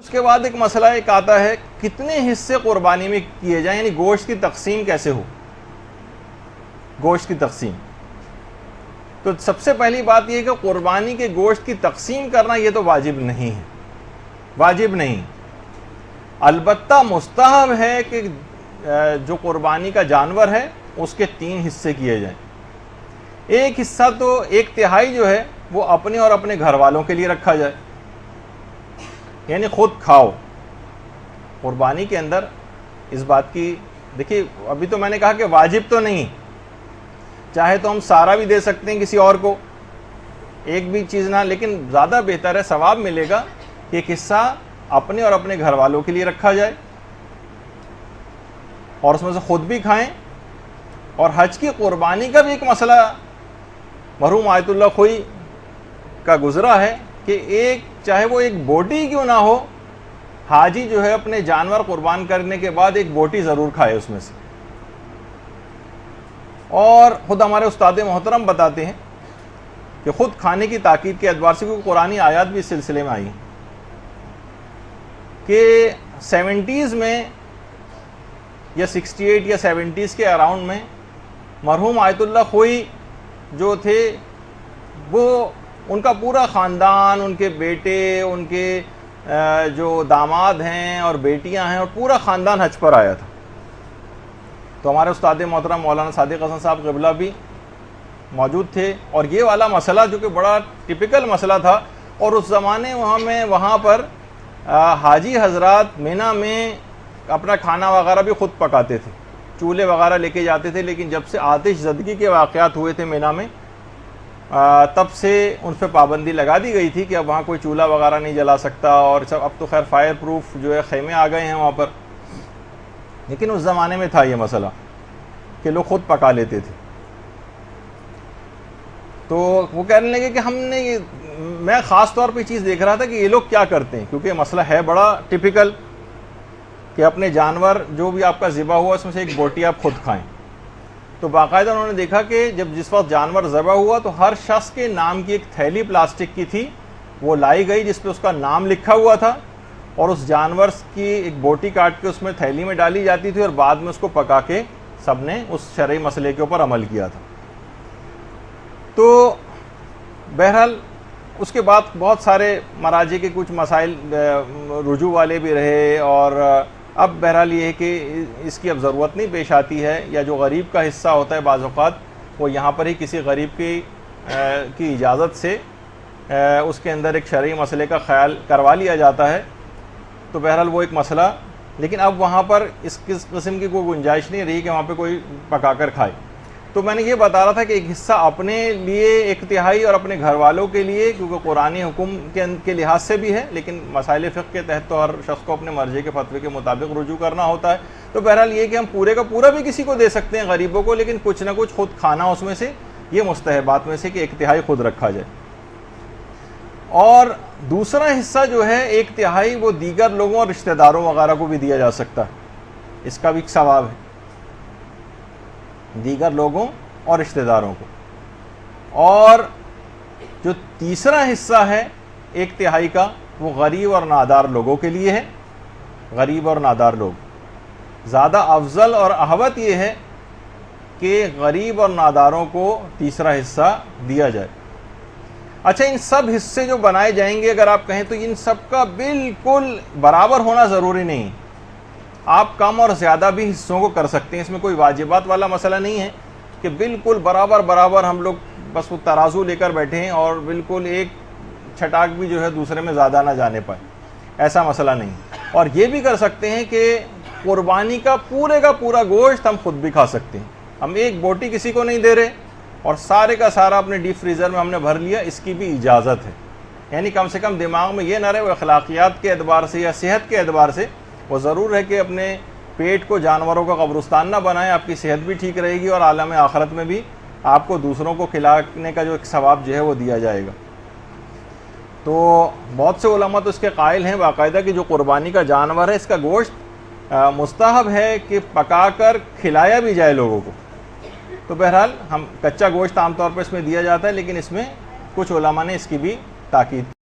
اس کے بعد ایک مسئلہ ایک آتا ہے کتنے حصے قربانی میں کیے جائیں، یعنی گوشت کی تقسیم کیسے ہو، گوشت کی تقسیم۔ تو سب سے پہلی بات یہ کہ قربانی کے گوشت کی تقسیم کرنا یہ تو واجب نہیں ہے، واجب نہیں، البتہ مستحب ہے کہ جو قربانی کا جانور ہے اس کے 3 حصے کیے جائیں۔ ایک حصہ تو 1/3 جو ہے وہ اپنے اور اپنے گھر والوں کے لیے رکھا جائے، یعنی خود کھاؤ۔ قربانی کے اندر اس بات کی دیکھیے، ابھی تو میں نے کہا کہ واجب تو نہیں، چاہے تو ہم سارا بھی دے سکتے ہیں کسی اور کو، ایک بھی چیز نہ، لیکن زیادہ بہتر ہے، ثواب ملے گا کہ ایک حصہ اپنے اور اپنے گھر والوں کے لیے رکھا جائے اور اس میں سے خود بھی کھائیں۔ اور حج کی قربانی کا بھی ایک مسئلہ مرحوم آیت اللہ خوئی کا گزرا ہے کہ چاہے وہ ایک بوٹی کیوں نہ ہو، حاجی جو ہے اپنے جانور قربان کرنے کے بعد ایک بوٹی ضرور کھائے اس میں سے۔ اور خود ہمارے استاد محترم بتاتے ہیں کہ خود کھانے کی تاکید کے اعتبار سے، کیونکہ قرآنی آیات بھی اس سلسلے میں آئی ہیں کہ 70s میں یا 68 یا 70s کے اراؤنڈ میں مرحوم آیت اللہ خوئی جو تھے، وہ ان کا پورا خاندان، ان کے بیٹے، ان کے جو داماد ہیں اور بیٹیاں ہیں، اور پورا خاندان حج پر آیا تھا۔ تو ہمارے استاد محترم مولانا صادق حسن صاحب قبلہ بھی موجود تھے، اور یہ والا مسئلہ جو کہ بڑا ٹپیکل مسئلہ تھا، اور اس زمانے وہاں پر حاجی حضرات مینا میں اپنا کھانا وغیرہ بھی خود پکاتے تھے، چولہے وغیرہ لے کے جاتے تھے، لیکن جب سے آتش زدگی کے واقعات ہوئے تھے مینا میں، تب سے ان پہ پابندی لگا دی گئی تھی کہ اب وہاں کوئی چولہا وغیرہ نہیں جلا سکتا، اور اب تو خیر فائر پروف جو ہے خیمے آ گئے ہیں وہاں پر، لیکن اس زمانے میں تھا یہ مسئلہ کہ لوگ خود پکا لیتے تھے۔ تو وہ کہنے لگے کہ میں خاص طور پہ چیز دیکھ رہا تھا کہ یہ لوگ کیا کرتے ہیں، کیونکہ یہ مسئلہ ہے بڑا ٹپیکل کہ اپنے جانور جو بھی آپ کا ذبح ہوا اس میں سے ایک بوٹی آپ خود کھائیں۔ تو باقاعدہ انہوں نے دیکھا کہ جس وقت جانور ذبح ہوا تو ہر شخص کے نام کی ایک تھیلی پلاسٹک کی تھی، وہ لائی گئی جس پہ اس کا نام لکھا ہوا تھا، اور اس جانور کی ایک بوٹی کاٹ کے اس میں تھیلی میں ڈالی جاتی تھی، اور بعد میں اس کو پکا کے سب نے اس شرعی مسئلے کے اوپر عمل کیا تھا۔ تو بہرحال اس کے بعد بہت سارے مراجع کے کچھ مسائل رجوع والے بھی رہے، اور اب بہرحال یہ ہے کہ اس کی اب ضرورت نہیں پیش آتی ہے، یا جو غریب کا حصہ ہوتا ہے بعض اوقات وہ یہاں پر ہی کسی غریب کی اجازت سے اس کے اندر ایک شرعی مسئلے کا خیال کروا لیا جاتا ہے، تو بہرحال وہ ایک مسئلہ، لیکن اب وہاں پر اس قسم کی کوئی گنجائش نہیں رہی کہ وہاں پہ کوئی پکا کر کھائے۔ تو میں نے یہ بتا رہا تھا کہ ایک حصہ اپنے لیے 1/3 اور اپنے گھر والوں کے لیے، کیونکہ قرآنی حکم کے لحاظ سے بھی ہے، لیکن مسائل فقہ کے تحت تو ہر شخص کو اپنے مرضی کے فتوے کے مطابق رجوع کرنا ہوتا ہے۔ تو بہرحال یہ کہ ہم پورے کا پورا بھی کسی کو دے سکتے ہیں غریبوں کو، لیکن کچھ نہ کچھ خود کھانا اس میں سے، یہ مستحبات میں سے کہ 1/3 خود رکھا جائے۔ اور دوسرا حصہ جو ہے 1/3 وہ دیگر لوگوں اور رشتہ داروں وغیرہ کو بھی دیا جا سکتا ہے، اس کا بھی ثواب ہے، دیگر لوگوں اور رشتہ داروں کو۔ اور جو تیسرا حصہ ہے 1/3 کا، وہ غریب اور نادار لوگوں کے لیے ہے، غریب اور نادار لوگ۔ زیادہ افضل اور احوط یہ ہے کہ غریب اور ناداروں کو تیسرا حصہ دیا جائے۔ اچھا، ان سب حصے جو بنائے جائیں گے، اگر آپ کہیں تو ان سب کا بالکل برابر ہونا ضروری نہیں، آپ کم اور زیادہ بھی حصوں کو کر سکتے ہیں، اس میں کوئی واجبات والا مسئلہ نہیں ہے کہ بالکل برابر ہم لوگ بس وہ ترازو لے کر بیٹھے ہیں اور بالکل ایک چھٹاک بھی جو ہے دوسرے میں زیادہ نہ جانے پائے، ایسا مسئلہ نہیں۔ اور یہ بھی کر سکتے ہیں کہ قربانی کا پورا گوشت ہم خود بھی کھا سکتے ہیں، ہم ایک بوٹی کسی کو نہیں دے رہے اور سارے کا سارا اپنے ڈیپ فریزر میں ہم نے بھر لیا، اس کی بھی اجازت ہے۔ یعنی کم سے کم دماغ میں یہ نہ رہے، وہ اخلاقیات کے اعتبار سے یا صحت کے اعتبار سے وہ ضرور ہے کہ اپنے پیٹ کو جانوروں کا قبرستان نہ بنائیں، آپ کی صحت بھی ٹھیک رہے گی اور عالم آخرت میں بھی آپ کو دوسروں کو کھلانے کا جو ایک ثواب جو ہے وہ دیا جائے گا۔ تو بہت سے علماء تو اس کے قائل ہیں باقاعدہ کہ جو قربانی کا جانور ہے اس کا گوشت مستحب ہے کہ پکا کر کھلایا بھی جائے لوگوں کو۔ تو بہرحال ہم کچا گوشت عام طور پر اس میں دیا جاتا ہے، لیکن اس میں کچھ علماء نے اس کی بھی تاکید